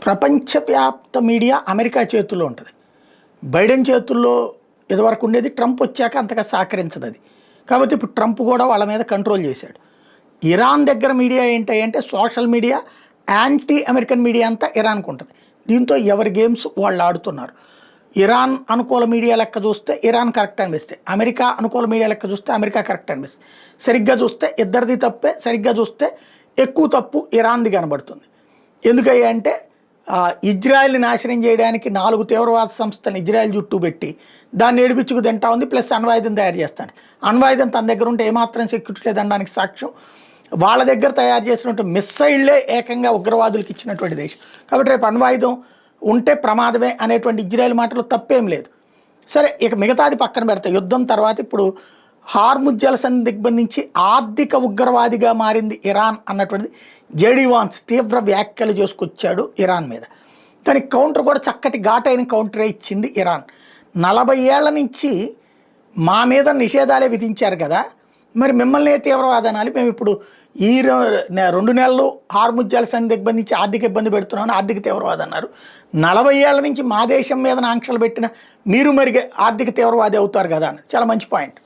ప్రపంచవ్యాప్త media America చేతుల్లో ఉంటుంది. Biden చేతుల్లో ఇదివరకు ఉండేది, ట్రంప్ వచ్చాక అంతగా సహకరించదు అది. కాబట్టి ఇప్పుడు ట్రంప్ కూడా వాళ్ళ మీద కంట్రోల్ చేశాడు. ఇరాన్ దగ్గర మీడియా ఏంటి అంటే social media, anti American media అంతా ఇరాన్కు ఉంటుంది. దీంతో ఎవరి గేమ్స్ వాళ్ళు ఆడుతున్నారు. ఇరాన్ అనుకూల మీడియా లెక్క చూస్తే ఇరాన్ కరెక్ట్ అనిపిస్తాయి, అమెరికా అనుకూల మీడియా లెక్క చూస్తే అమెరికా కరెక్ట్ అనిపిస్తుంది. సరిగ్గా చూస్తే ఇద్దరిది తప్పే, సరిగ్గా చూస్తే ఎక్కువ తప్పు ఇరాన్ది కనబడుతుంది. ఎందుకయ్యా అంటే ఇజ్రాయెల్ని నాశనం చేయడానికి 4 తీవ్రవాద సంస్థలను ఇజ్రాయెల్ చుట్టూ పెట్టి దాన్ని ఏడిపించుకు తింటా ఉంది. ప్లస్ అణ్వాయుధం తయారు చేస్తాడు. అణ్వాయుధం తన దగ్గర ఉంటే ఏమాత్రం సెక్యూరిటీ లేదనడానికి సాక్ష్యం వాళ్ళ దగ్గర తయారు చేసినటువంటి మిస్సైళ్లే ఏకంగా ఉగ్రవాదులకు ఇచ్చినటువంటి దేశం. కాబట్టి రేపు అణ్వాయుధం ఉంటే ప్రమాదమే అనేటువంటి ఇజ్రాయెల్ మాటలు తప్పేం లేదు. సరే, ఇక మిగతాది పక్కన పెడతాయి. యుద్ధం తర్వాత ఇప్పుడు హార్ముజ్ జలసంధి దిగ్బంధించి ఆర్థిక ఉగ్రవాదిగా మారింది ఇరాన్ అన్నటువంటిది జేడీ వాన్స్ తీవ్ర వ్యాఖ్యలు చేసుకొచ్చాడు ఇరాన్ మీద. దానికి కౌంటర్ కూడా చక్కటి ఘాటైన కౌంటరే ఇచ్చింది ఇరాన్. 40 ఏళ్ల నుంచి మా మీద నిషేధాలే విధించారు కదా, మరి మిమ్మల్ని తీవ్రవాదనాలు మేము ఇప్పుడు ఈ 2 నెలలు హార్ముజ్ జలసంధి దిగ్బంధించి ఆర్థిక ఇబ్బంది పెడుతున్నామని ఆర్థిక తీవ్రవాది అన్నారు. 40 ఏళ్ల నుంచి మా దేశం మీద ఆంక్షలు పెట్టిన మీరు మరి ఆర్థిక తీవ్రవాది అవుతారు కదా అని చాలా మంచి పాయింట్.